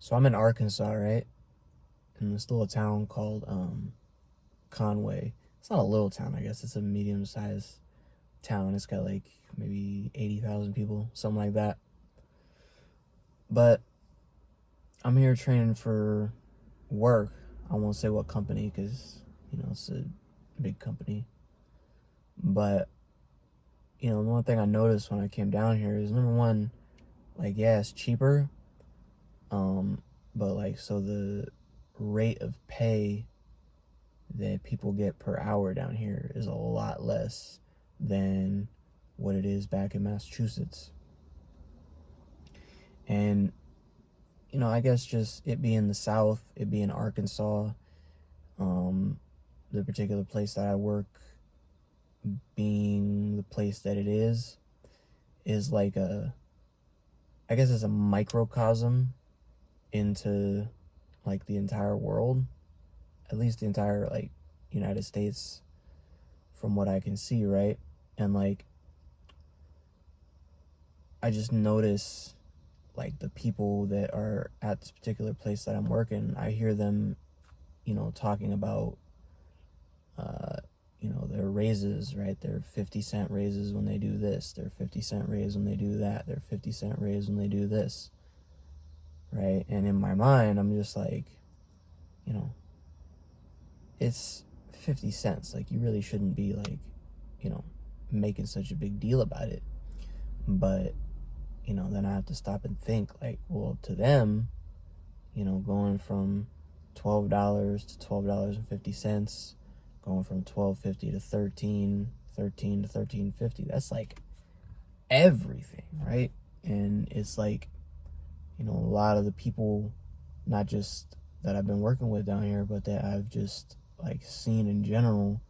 So I'm in Arkansas, right? In this little town called Conway. It's not a little town, I guess. It's a medium-sized town. It's got like maybe 80,000 people, something like that. But I'm here training for work. I won't say what company because, it's a big company. But, the one thing I noticed when I came down here is number one, like, yeah, it's cheaper. But like, so the rate of pay that people get per hour down here is a lot less than what it is back in Massachusetts. And, I guess just it being the South, it being Arkansas, the particular place that I work being the place that it is like I guess it's a microcosm into like the entire world, at least the entire like United States from what I can see, right? And like I just notice like the people that are at this particular place that I'm working, I hear them, talking about their raises, right? Their 50-cent raises when they do this, their 50-cent raise when they do that, their 50-cent raise when they do this, right? And in my mind, I'm just like, you know, it's 50 cents. Like, you really shouldn't be like, making such a big deal about it. But, then I have to stop and think like, well, to them, going from $12 to $12.50, going from $12.50 to $13 to $13.50, that's like everything, right? And it's like, a lot of the people, not just that I've been working with down here, but that I've just like seen in general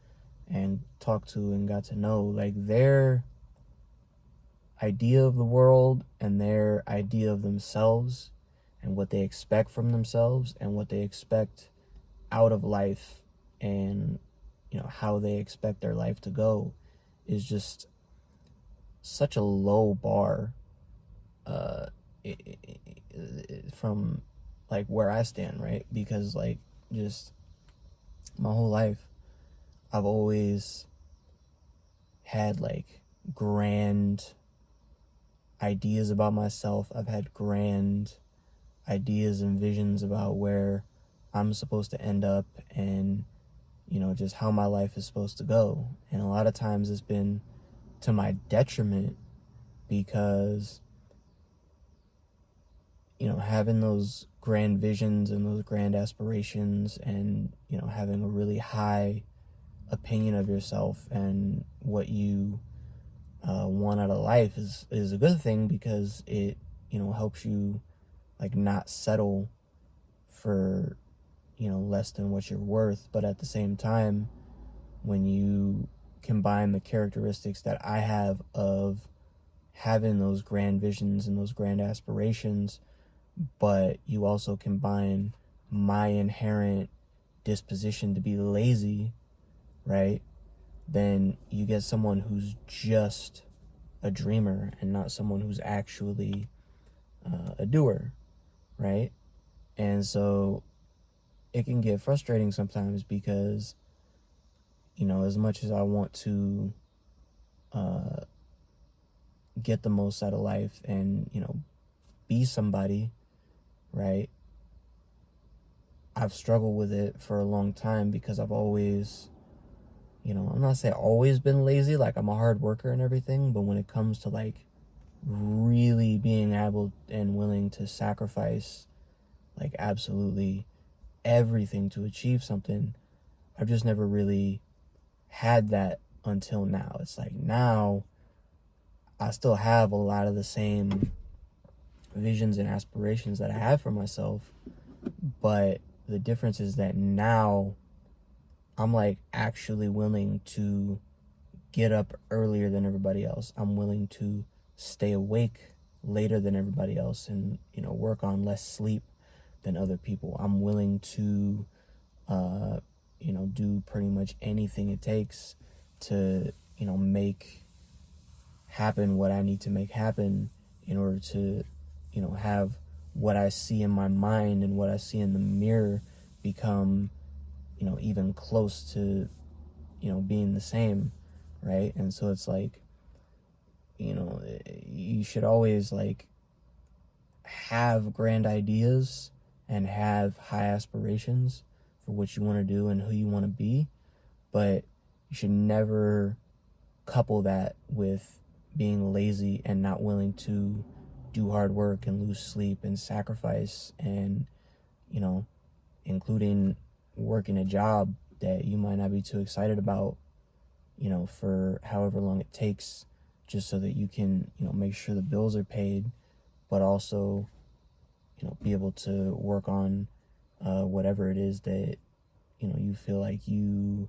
and talked to and got to know, like their idea of the world and their idea of themselves and what they expect from themselves and what they expect out of life and how they expect their life to go is just such a low bar uh from like where I stand, right? Because like just my whole life I've always had like grand ideas about myself. I've had grand ideas and visions about where I'm supposed to end up and just how my life is supposed to go. And a lot of times it's been to my detriment because having those grand visions and those grand aspirations and having a really high opinion of yourself and what you want out of life is a good thing because it helps you like not settle for less than what you're worth. But at the same time, when you combine the characteristics that I have of having those grand visions and those grand aspirations, but you also combine my inherent disposition to be lazy, right? Then you get someone who's just a dreamer and not someone who's actually a doer, right? And so it can get frustrating sometimes because, as much as I want to get the most out of life and, be somebody, right? I've struggled with it for a long time because I've always, I'm not saying always been lazy, like I'm a hard worker and everything, but when it comes to like really being able and willing to sacrifice like absolutely everything to achieve something, I've just never really had that until now. It's like now I still have a lot of the same visions and aspirations that I have for myself, but the difference is that now I'm like actually willing to get up earlier than everybody else. I'm willing to stay awake later than everybody else and work on less sleep than other people. I'm willing to do pretty much anything it takes to make happen what I need to make happen in order to have what I see in my mind and what I see in the mirror become, even close to, being the same, right? And so it's like, you should always like have grand ideas and have high aspirations for what you want to do and who you want to be, but you should never couple that with being lazy and not willing to do hard work and lose sleep and sacrifice and, including working a job that you might not be too excited about, for however long it takes, just so that you can, make sure the bills are paid, but also, be able to work on whatever it is that, you feel like you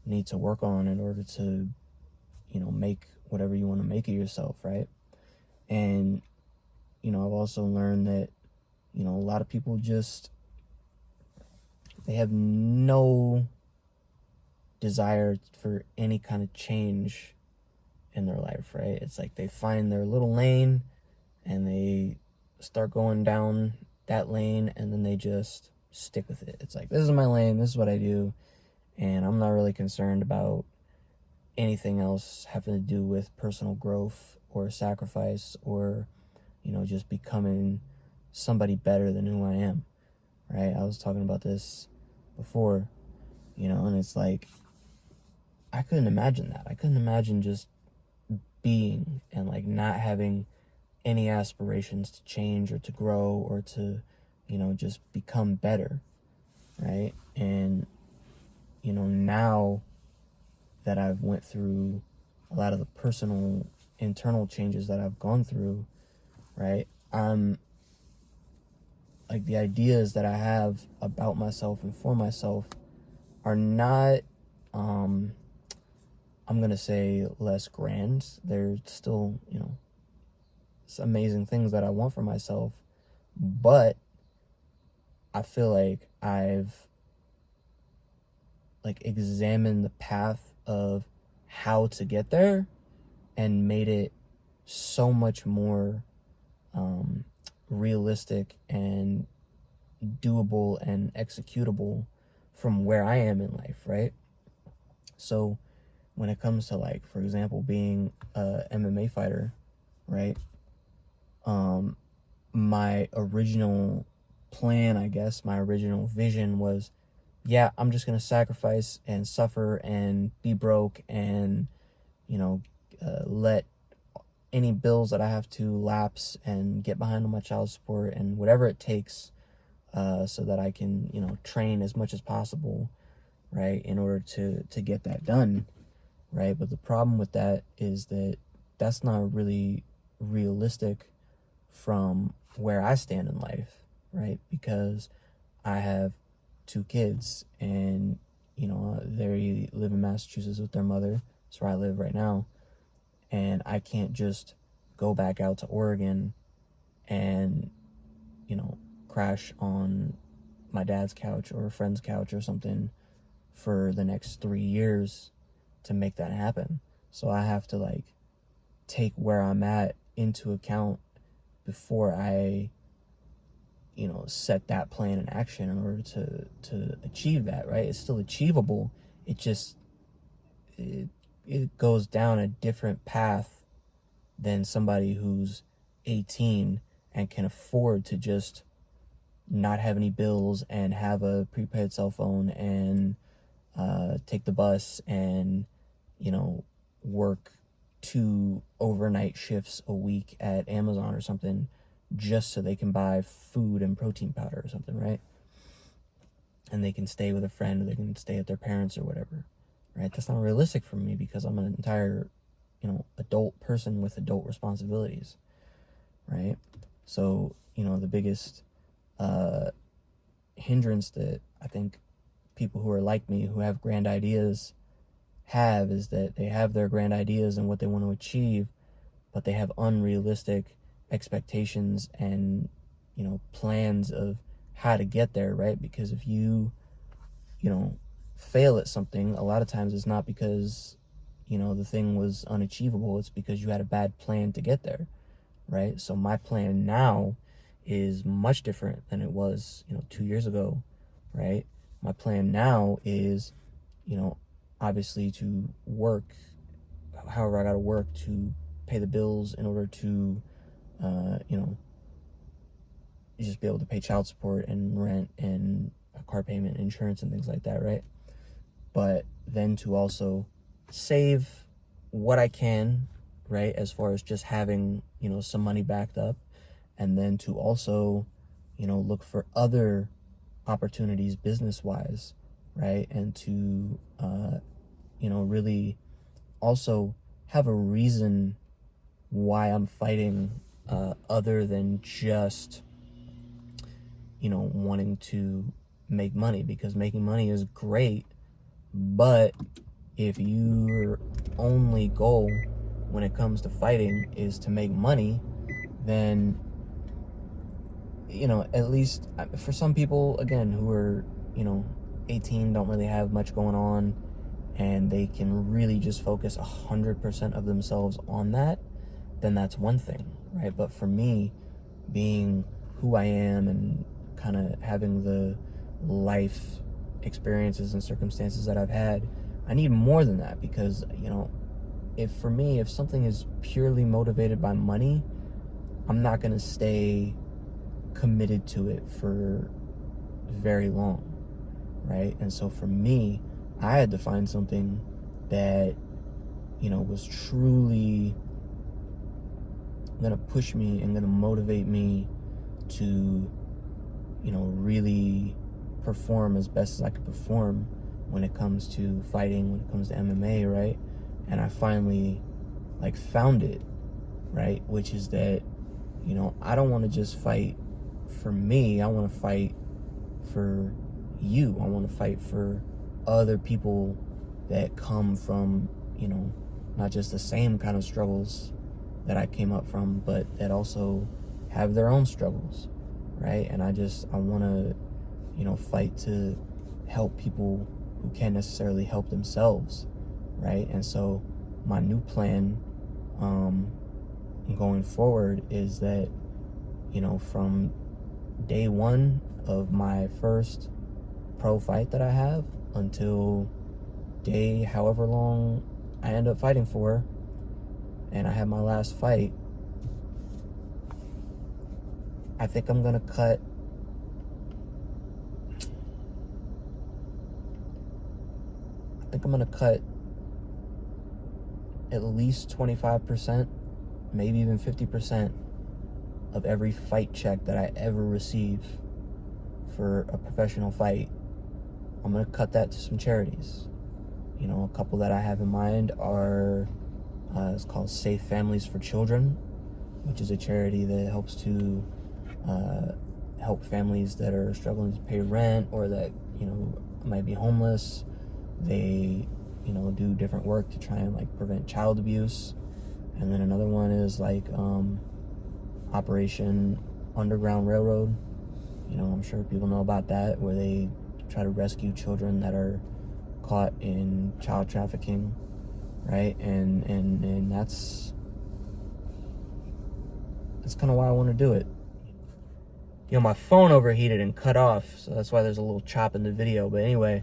need to work on in order to, make whatever you want to make of yourself, right? And, I've also learned that, a lot of people just, they have no desire for any kind of change in their life, right? It's like they find their little lane and they start going down that lane and then they just stick with it. It's like, this is my lane, this is what I do, and I'm not really concerned about anything else having to do with personal growth or sacrifice or, just becoming somebody better than who I am, right? I was talking about this before, and it's like, I couldn't imagine that. I couldn't imagine just being and like not having any aspirations to change or to grow or to, just become better, right? And, now that I've went through a lot of the personal internal changes that I've gone through, right? Like the ideas that I have about myself and for myself are not, I'm going to say less grand. They're still, some amazing things that I want for myself, but I feel like I've like examined the path of how to get there and made it so much more realistic and doable and executable from where I am in life, right? So when it comes to like, for example, being a MMA fighter, right? My original plan, I guess, my original vision was, yeah, I'm just going to sacrifice and suffer and be broke and, let any bills that I have to lapse and get behind on my child support and whatever it takes, so that I can, train as much as possible, right, in order to get that done, right? But the problem with that is that that's not really realistic from where I stand in life, right? Because I have 2 kids and, they live in Massachusetts with their mother. That's where I live right now. And I can't just go back out to Oregon and, crash on my dad's couch or a friend's couch or something for the next 3 years to make that happen. So I have to like take where I'm at into account before I, set that plan in action in order to achieve that, right? It's still achievable. It just, it goes down a different path than somebody who's 18 and can afford to just not have any bills and have a prepaid cell phone and take the bus and, work 2 overnight shifts a week at Amazon or something just so they can buy food and protein powder or something, right? And they can stay with a friend or they can stay at their parents or whatever, right? That's not realistic for me because I'm an entire, adult person with adult responsibilities, right? So, the biggest hindrance that I think people who are like me, who have grand ideas, have is that they have their grand ideas and what they want to achieve, but they have unrealistic expectations and, plans of how to get there, right? Because if you, fail at something, a lot of times it's not because, the thing was unachievable. It's because you had a bad plan to get there, right? So my plan now is much different than it was, 2 years ago, right? My plan now is, obviously to work however I got to work to pay the bills in order to, just be able to pay child support and rent and a car payment, insurance, and things like that, right? But then to also save what I can, right, as far as just having, some money backed up, and then to also, look for other opportunities business-wise, right, and to, really also have a reason why I'm fighting, other than just, wanting to make money, because making money is great, but if your only goal when it comes to fighting is to make money, then, at least for some people, again, who are, 18, don't really have much going on, and they can really just focus 100% of themselves on that, then that's one thing, right? But for me, being who I am and kind of having the life experiences and circumstances that I've had, I need more than that, because, if something is purely motivated by money, I'm not going to stay committed to it for very long, right? And so for me, I had to find something that, was truly going to push me and going to motivate me to, really perform as best as I could perform when it comes to fighting, when it comes to MMA, right? And I finally, found it, right? Which is that, I don't want to just fight for me. I want to fight for you. I want to fight for other people that come from, not just the same kind of struggles that I came up from, but that also have their own struggles, right? And I want to, fight to help people who can't necessarily help themselves, right? And so my new plan going forward is that, from day one of my first pro fight that I have until day however long I end up fighting for, and I have my last fight, I think I'm gonna cut at least 25%, maybe even 50% of every fight check that I ever receive for a professional fight. I'm gonna cut that to some charities. A couple that I have in mind are, it's called Safe Families for Children, which is a charity that helps to help families that are struggling to pay rent, or that, might be homeless. They, do different work to try and prevent child abuse. And then another one is Operation Underground Railroad. I'm sure people know about that, where they try to rescue children that are caught in child trafficking, right? And that's kind of why I want to do it. My phone overheated and cut off, so that's why there's a little chop in the video. But anyway,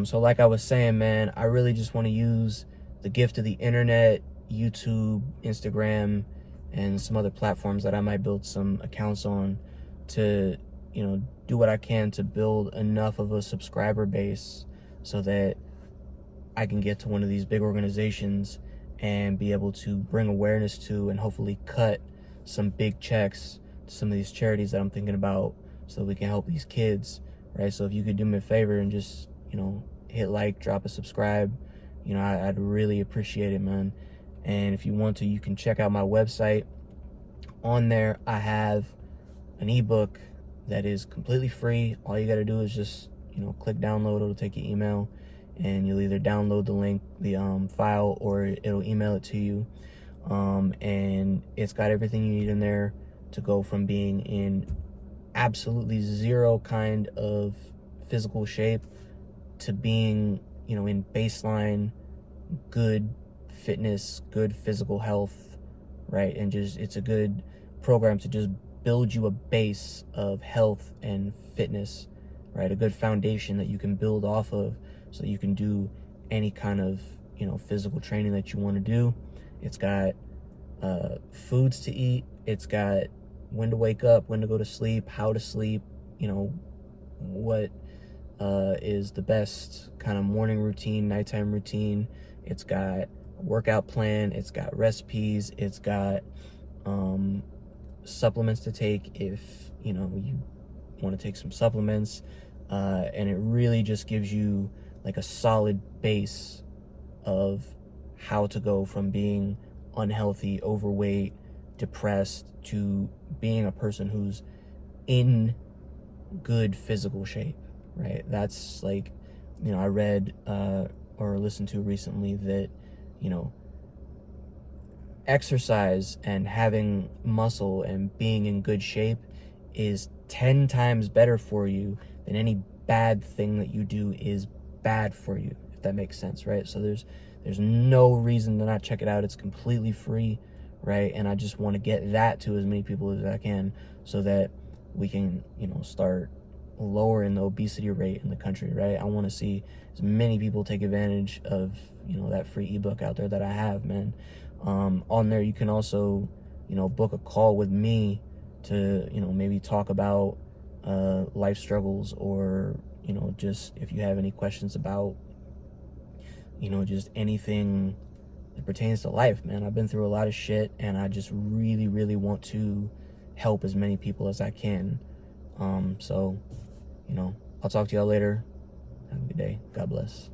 so like I was saying, man, I really just want to use the gift of the internet, YouTube, Instagram, and some other platforms that I might build some accounts on to, do what I can to build enough of a subscriber base so that I can get to one of these big organizations and be able to bring awareness to, and hopefully cut some big checks to some of these charities that I'm thinking about, so we can help these kids, right? So if you could do me a favor and just, hit like, drop a subscribe, I'd really appreciate it, man. And if you want to, you can check out my website. On there, I have an ebook that is completely free. All you got to do is just, click download. It'll take your email, and you'll either download the link, the file, or it'll email it to you. And it's got everything you need in there to go from being in absolutely zero kind of physical shape to being, in baseline good fitness, good physical health, right? And just, it's a good program to just build you a base of health and fitness, right? A good foundation that you can build off of so you can do any kind of, physical training that you want to do. It's got foods to eat. It's got when to wake up, when to go to sleep, how to sleep, what is the best kind of morning routine, nighttime routine. It's got a workout plan. It's got recipes. It's got supplements to take if, you want to take some supplements. And it really just gives you like a solid base of how to go from being unhealthy, overweight, depressed to being a person who's in good physical shape, right? That's like, I read or listened to recently that, exercise and having muscle and being in good shape is 10 times better for you than any bad thing that you do is bad for you, if that makes sense, right? So there's no reason to not check it out. It's completely free, right? And I just want to get that to as many people as I can so that we can, start lowering the obesity rate in the country, right? I want to see as many people take advantage of, that free ebook out there that I have, man. On there, you can also, book a call with me to, maybe talk about life struggles or, just if you have any questions about, just anything that pertains to life, man. I've been through a lot of shit and I just really, really want to help as many people as I can. So, I'll talk to y'all later. Have a good day. God bless.